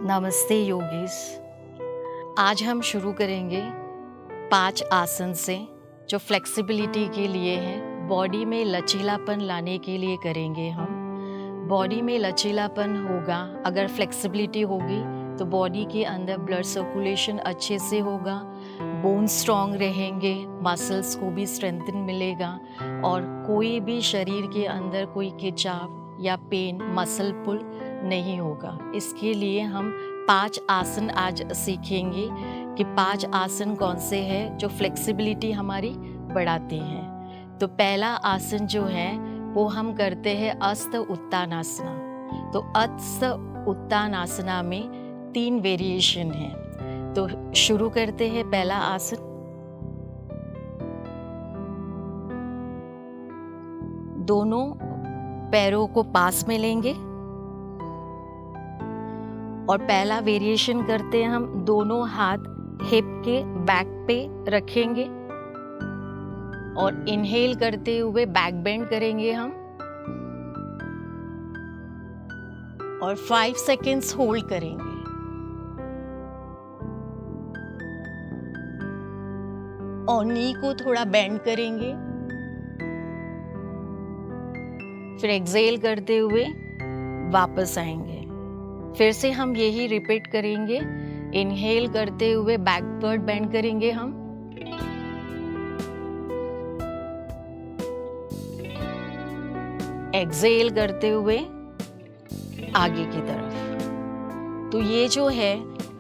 नमस्ते योगीस। आज हम शुरू करेंगे 5 आसन से जो फ्लेक्सिबिलिटी के लिए है, बॉडी में लचीलापन लाने के लिए करेंगे हम। बॉडी में लचीलापन होगा, अगर फ्लेक्सिबिलिटी होगी तो बॉडी के अंदर ब्लड सर्कुलेशन अच्छे से होगा, बोन स्ट्रॉन्ग रहेंगे, मसल्स को भी स्ट्रेंथन मिलेगा और कोई भी शरीर के अंदर कोई खिंचाव या पेन, मसल पुल नहीं होगा। इसके लिए हम 5 आसन आज सीखेंगे कि 5 आसन कौन से हैं जो फ्लेक्सिबिलिटी हमारी बढ़ाते हैं। तो पहला आसन जो है वो हम करते हैं हस्त उत्तानासना। तो हस्त उत्तानासना में 3 वेरिएशन हैं। तो शुरू करते हैं पहला आसन। दोनों पैरों को पास में लेंगे और पहला वेरिएशन करते हैं हम, दोनों हाथ हिप के बैक पे रखेंगे और इनहेल करते हुए बैक बेंड करेंगे हम और 5 सेकेंड्स होल्ड करेंगे। और नी को थोड़ा बेंड करेंगे, फिर एक्सहेल करते हुए वापस आएंगे। फिर से हम यही रिपीट करेंगे। इनहेल करते हुए बैकवर्ड बेंड करेंगे हम, एक्सहेल करते हुए आगे की तरफ। तो ये जो है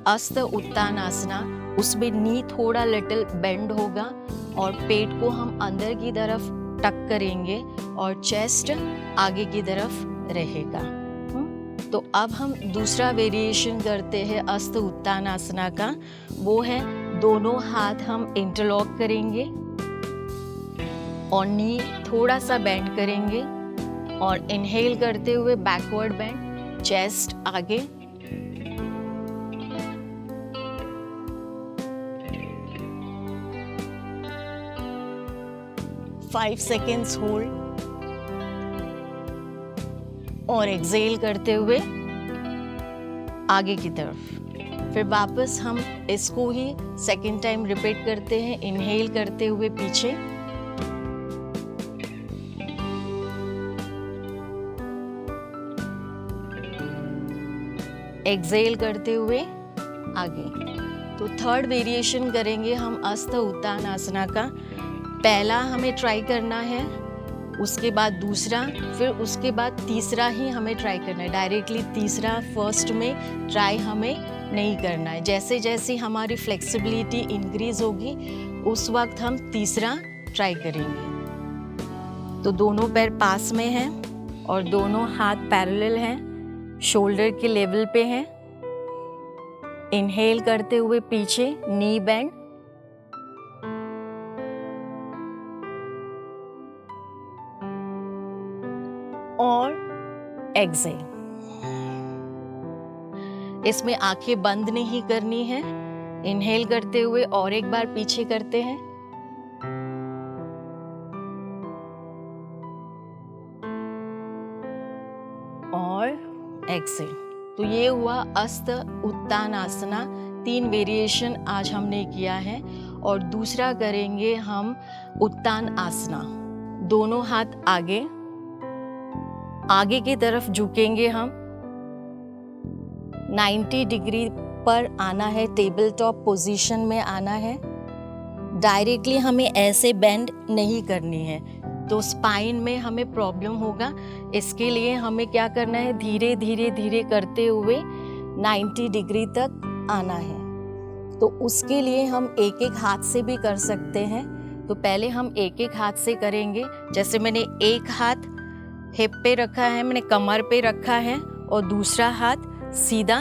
हस्त उत्तानासना, उसमें नी थोड़ा लिटिल बेंड होगा और पेट को हम अंदर की तरफ टक करेंगे और चेस्ट आगे की तरफ रहेगा। तो अब हम दूसरा वेरिएशन करते हैं हस्त उत्तानासना का। वो है दोनों हाथ हम इंटरलॉक करेंगे और नी थोड़ा सा बेंड करेंगे और इनहेल करते हुए बैकवर्ड बेंड, चेस्ट आगे, फाइव सेकेंड्स होल्ड और एक्सहेल करते हुए आगे की तरफ। फिर वापस हम इसको ही सेकेंड टाइम रिपीट करते हैं। इनहेल करते हुए पीछे, एक्सहेल करते हुए आगे। तो थर्ड वेरिएशन करेंगे हम हस्त उत्तानासना का। पहला हमें ट्राई करना है, उसके बाद दूसरा, फिर उसके बाद तीसरा ही हमें ट्राई करना है। डायरेक्टली तीसरा फर्स्ट में ट्राई हमें नहीं करना है। जैसे जैसे हमारी फ्लेक्सिबिलिटी इंक्रीज होगी उस वक्त हम तीसरा ट्राई करेंगे। तो दोनों पैर पास में हैं और दोनों हाथ पैरेलल हैं, शोल्डर के लेवल पे हैं। इनहेल करते हुए पीछे, नी बेंड, और एक्सहेल। इसमें आंखें बंद नहीं करनी है। इनहेल करते हुए और एक बार पीछे करते हैं और एक्सहेल। तो ये हुआ हस्त उत्तानासना। 3 वेरिएशन आज हमने किया है। और दूसरा करेंगे हम उत्तान आसना। दोनों हाथ आगे की तरफ झुकेंगे हम, 90 डिग्री पर आना है, टेबल टॉप पोजीशन में आना है। डायरेक्टली हमें ऐसे बेंड नहीं करनी है, तो स्पाइन में हमें प्रॉब्लम होगा। इसके लिए हमें क्या करना है, धीरे धीरे धीरे करते हुए 90 डिग्री तक आना है। तो उसके लिए हम एक एक हाथ से भी कर सकते हैं। तो पहले हम एक एक हाथ से करेंगे। जैसे मैंने एक हाथ हिप पे रखा है, मैंने कमर पे रखा है और दूसरा हाथ सीधा,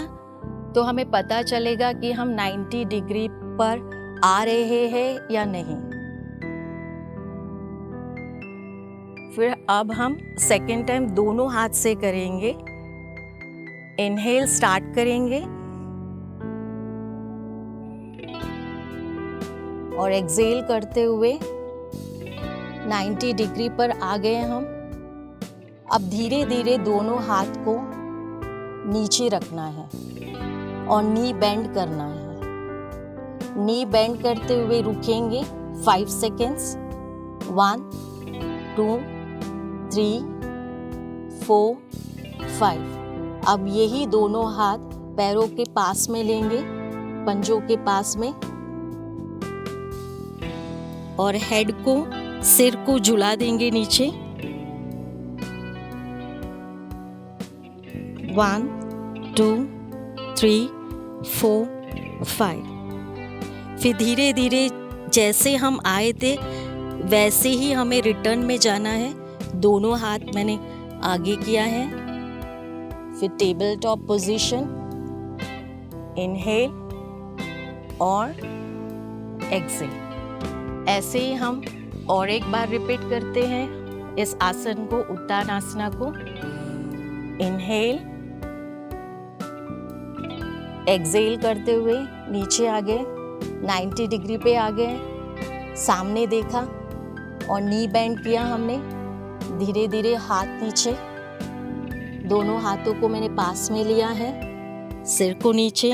तो हमें पता चलेगा कि हम 90 डिग्री पर आ रहे हैं या नहीं। फिर अब हम सेकेंड टाइम दोनों हाथ से करेंगे। इनहेल स्टार्ट करेंगे और एक्सहेल करते हुए 90 डिग्री पर आ गए हम। अब धीरे धीरे दोनों हाथ को नीचे रखना है और नी बेंड करना है। नी बेंड करते हुए रुकेंगे 5 सेकेंड्स। 1 2 3 4 5। अब यही दोनों हाथ पैरों के पास में लेंगे, पंजों के पास में, और हेड को, सिर को झुला देंगे नीचे। 1 2 3 4 5। फिर धीरे धीरे जैसे हम आए थे वैसे ही हमें रिटर्न में जाना है। दोनों हाथ मैंने आगे किया है। फिर टेबल टॉप पोजीशन, इनहेल और एक्सेल। ऐसे ही हम और एक बार रिपीट करते हैं इस आसन को, उत्तानासना को। इनहेल, एक्सेल करते हुए नीचे आ गए, 90 डिग्री पे आ गए, सामने देखा और नी बेंड किया हमने। धीरे धीरे हाथ नीचे, दोनों हाथों को मैंने पास में लिया है, सिर को नीचे।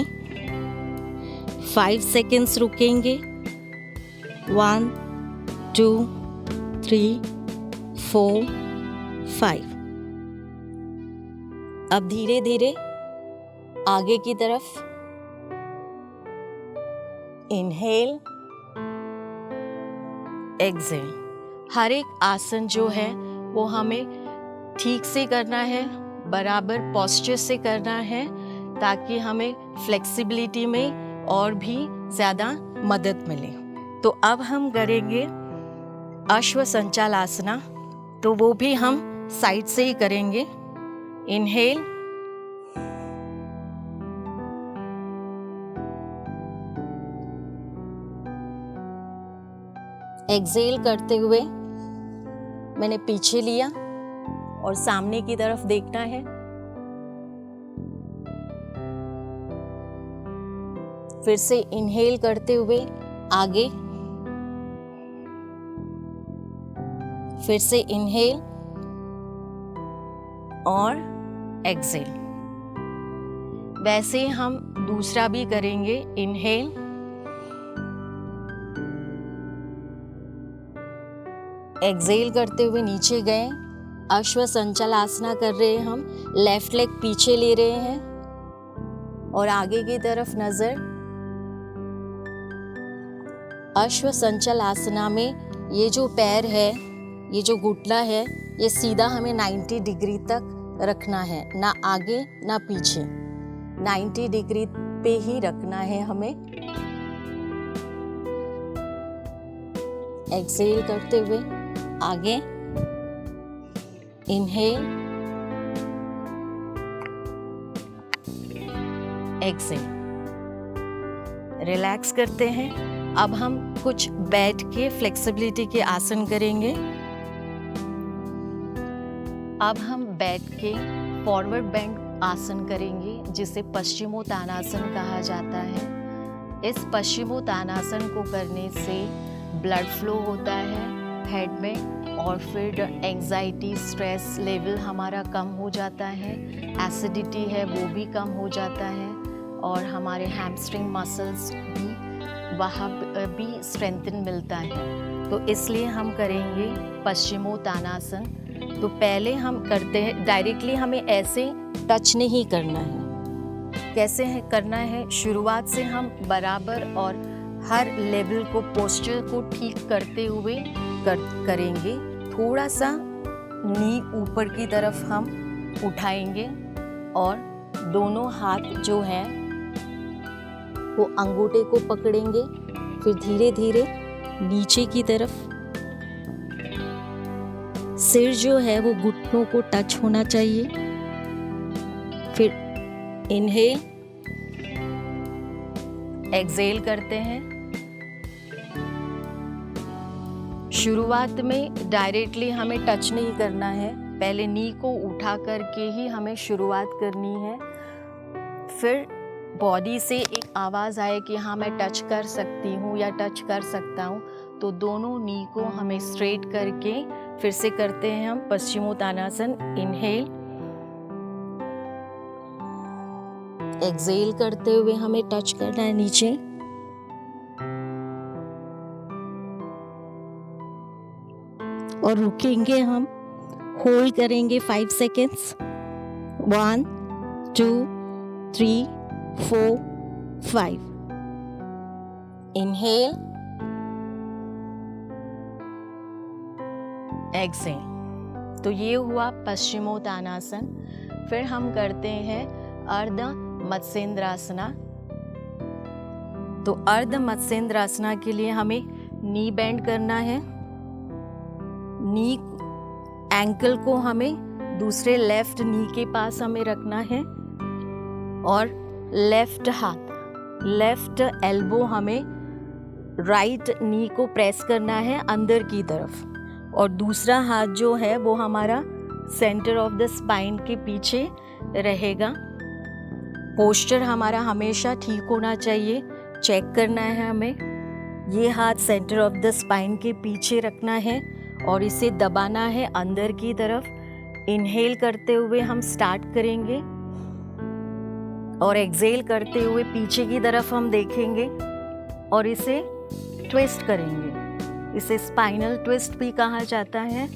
5 सेकेंड्स रुकेंगे। 1 2 3 4 5। अब धीरे धीरे आगे की तरफ। Inhale, Excel. हर एक आसन जो है वो हमें ठीक से करना है, बराबर पोस्चर से करना है, ताकि हमें फ्लेक्सिबिलिटी में और भी ज़्यादा मदद मिले। तो अब हम करेंगे अश्व संचालासना, तो वो भी हम साइड से ही करेंगे। इनहेल, एक्सेल करते हुए मैंने पीछे लिया और सामने की तरफ देखना है। फिर से इनहेल करते हुए आगे, फिर से इनहेल और एक्सेल। वैसे हम दूसरा भी करेंगे। इनहेल, एक्सेल करते हुए नीचे गए, अश्व संचालासना कर रहे हैं हम। लेफ्ट लेग पीछे ले रहे हैं और आगे की तरफ नजर। अश्व संचालासना में ये जो पैर है, ये जो घुटना है, ये सीधा हमें 90 डिग्री तक रखना है, ना आगे ना पीछे। 90 डिग्री पे ही रखना है हमें। एक्सेल करते हुए आगे, इनहेल, एक्सेल। रिलैक्स करते हैं। अब हम कुछ बैठ के फ्लेक्सिबिलिटी के आसन करेंगे। अब हम बैठ के फॉरवर्ड बेंड आसन करेंगे, जिसे पश्चिमोत्तानासन कहा जाता है। इस पश्चिमोत्तानासन को करने से ब्लड फ्लो होता है हेड में, और फिर एंजाइटी, स्ट्रेस लेवल हमारा कम हो जाता है। एसिडिटी है वो भी कम हो जाता है, और हमारे हैमस्ट्रिंग मसल्स भी वहाँ भी स्ट्रेंथन मिलता है। तो इसलिए हम करेंगे पश्चिमोत्तानासन। तो पहले हम करते हैं, डायरेक्टली हमें ऐसे टच नहीं करना है। कैसे है करना है? शुरुआत से हम बराबर और हर लेवल को, पोस्चर को ठीक करते हुए करेंगे। थोड़ा सा नी ऊपर की तरफ हम उठाएंगे और दोनों हाथ जो हैं वो अंगूठे को पकड़ेंगे। फिर धीरे धीरे नीचे की तरफ, सिर जो है वो घुटनों को टच होना चाहिए। फिर इनहेल, एक्सेल करते हैं। शुरुआत में डायरेक्टली हमें टच नहीं करना है, पहले नी को उठा करके ही हमें शुरुआत करनी है। फिर बॉडी से एक आवाज़ आए कि हाँ मैं टच कर सकती हूँ या टच कर सकता हूँ, तो दोनों नी को हमें स्ट्रेट करके फिर से करते हैं हम पश्चिमोत्तानासन। इनहेल, एक्सेल करते हुए हमें टच करना है नीचे। और रुकेंगे हम, होल्ड करेंगे 5 सेकेंड्स। 1 2 3 4 5। Inhale, Excel. तो ये हुआ पश्चिमोत्तानासन। फिर हम करते हैं अर्ध मत्स्येंद्रासना। तो अर्ध मत्स्येंद्रासना के लिए हमें नी बेंड करना है। नी एंकल को हमें दूसरे लेफ्ट नी के पास हमें रखना है और लेफ्ट हाथ, लेफ्ट एल्बो हमें राइट नी को प्रेस करना है अंदर की तरफ, और दूसरा हाथ जो है वो हमारा सेंटर ऑफ द स्पाइन के पीछे रहेगा। पोस्चर हमारा हमेशा ठीक होना चाहिए। चेक करना है हमें। ये हाथ सेंटर ऑफ द स्पाइन के पीछे रखना है और इसे दबाना है अंदर की तरफ। इनहेल करते हुए हम स्टार्ट करेंगे और एक्सेल करते हुए पीछे की तरफ हम देखेंगे और इसे ट्विस्ट करेंगे। इसे स्पाइनल ट्विस्ट भी कहा जाता है।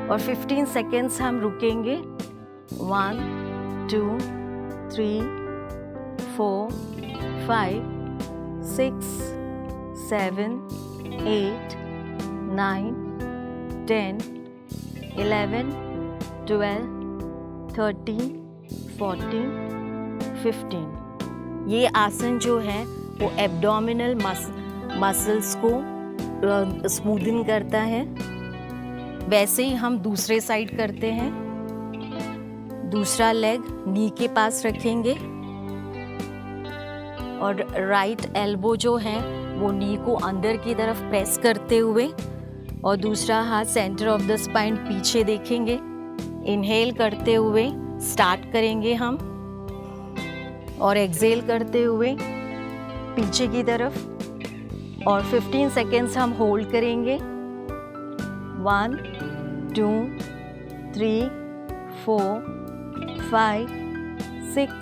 और 15 सेकेंड्स हम रुकेंगे। 1 2 3 4 5 6 7 8 9 10 11 12 13 14 15। ये आसन जो है वो एब्डोमिनल मसल्स को स्मूदन करता है। वैसे ही हम दूसरे साइड करते हैं। दूसरा लेग नी के पास रखेंगे और राइट एल्बो जो है वो नी को अंदर की तरफ प्रेस करते हुए और दूसरा हाथ सेंटर ऑफ द स्पाइन पीछे देखेंगे। इनहेल करते हुए स्टार्ट करेंगे हम और एक्सेल करते हुए पीछे की तरफ और 15 सेकेंड्स हम होल्ड करेंगे। 1 2 3 4 5 6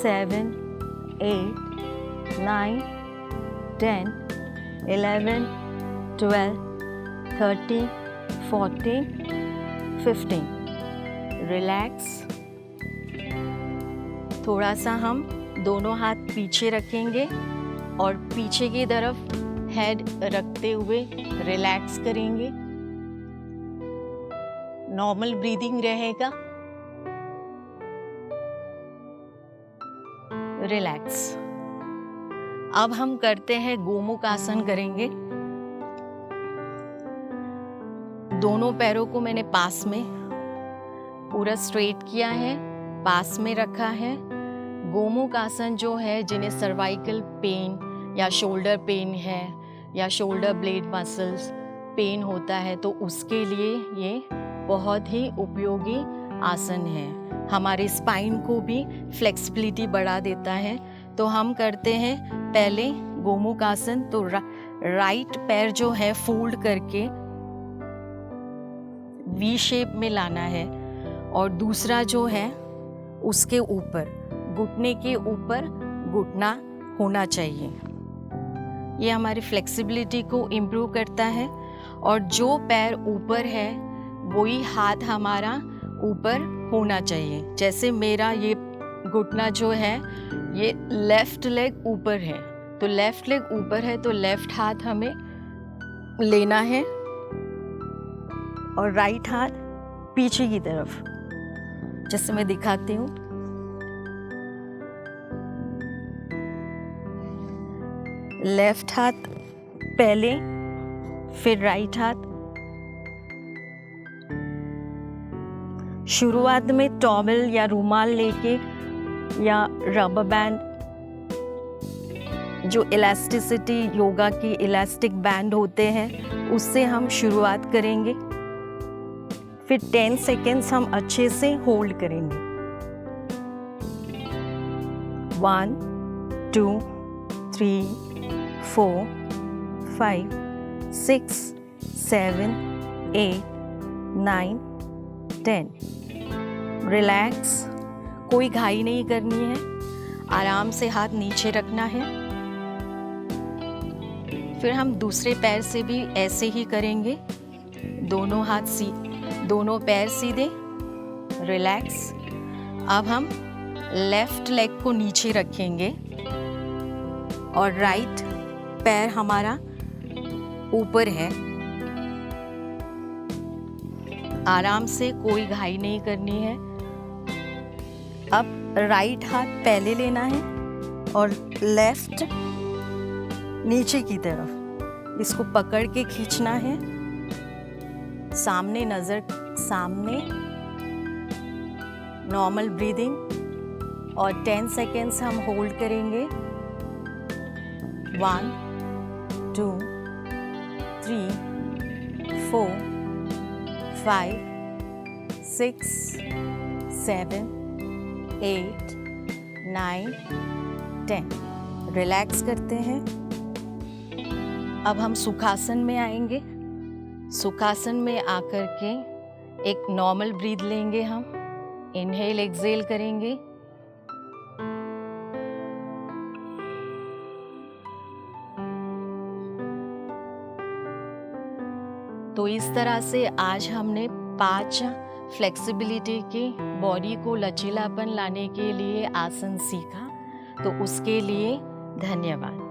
7 8 9 10 11 12 13 14 15। रिलैक्स। थोड़ा सा हम दोनों हाथ पीछे रखेंगे और पीछे की तरफ हेड रखते हुए रिलैक्स करेंगे। नॉर्मल ब्रीदिंग रहेगा। रिलैक्स। अब हम करते हैं गोमुख आसन करेंगे। दोनों पैरों को मैंने पास में पूरा स्ट्रेट किया है, पास में रखा है। गोमुख आसन जो है, जिन्हें सर्वाइकल पेन या शोल्डर पेन है या शोल्डर ब्लेड मसल्स पेन होता है, तो उसके लिए ये बहुत ही उपयोगी आसन है। हमारे स्पाइन को भी फ्लेक्सिबिलिटी बढ़ा देता है। तो हम करते हैं पहले गोमुख आसन। तो राइट पैर जो है फोल्ड करके वी शेप में लाना है और दूसरा जो है उसके ऊपर, घुटने के ऊपर घुटना होना चाहिए। ये हमारी फ्लेक्सिबिलिटी को इम्प्रूव करता है। और जो पैर ऊपर है वही हाथ हमारा ऊपर होना चाहिए। जैसे मेरा ये घुटना जो है, ये लेफ्ट लेग ऊपर है, तो लेफ्ट लेग ऊपर है तो लेफ्ट हाथ हमें लेना है और राइट हाथ पीछे की तरफ, जैसे मैं दिखाती हूँ। लेफ्ट हाथ पहले, फिर राइट हाथ। शुरुआत में टॉवेल या रुमाल लेके या रबर बैंड, जो इलास्टिसिटी योगा की इलास्टिक बैंड होते हैं, उससे हम शुरुआत करेंगे। फिर 10 सेकेंड्स हम अच्छे से होल्ड करेंगे। 1 2 3 4 5 6 7 8 9 10। रिलैक्स। कोई घाई नहीं करनी है, आराम से हाथ नीचे रखना है। फिर हम दूसरे पैर से भी ऐसे ही करेंगे। दोनों पैर सीधे, रिलैक्स। अब हम लेफ्ट लेग को नीचे रखेंगे और राइट पैर हमारा ऊपर है। आराम से, कोई घाई नहीं करनी है। अब राइट हाथ पहले लेना है और लेफ्ट नीचे की तरफ इसको पकड़ के खींचना है। सामने नजर, सामने। नॉर्मल ब्रीदिंग और 10 सेकेंड्स हम होल्ड करेंगे। 1 2 3 4 5 6 7 8 9 10। रिलैक्स करते हैं। अब हम सुखासन में आएंगे। सुखासन में आकर के एक नॉर्मल ब्रीथ लेंगे हम। इनहेल एक्सहेल करेंगे। तो इस तरह से आज हमने 5 फ्लेक्सिबिलिटी के, बॉडी को लचीलापन लाने के लिए आसन सीखा। तो उसके लिए धन्यवाद।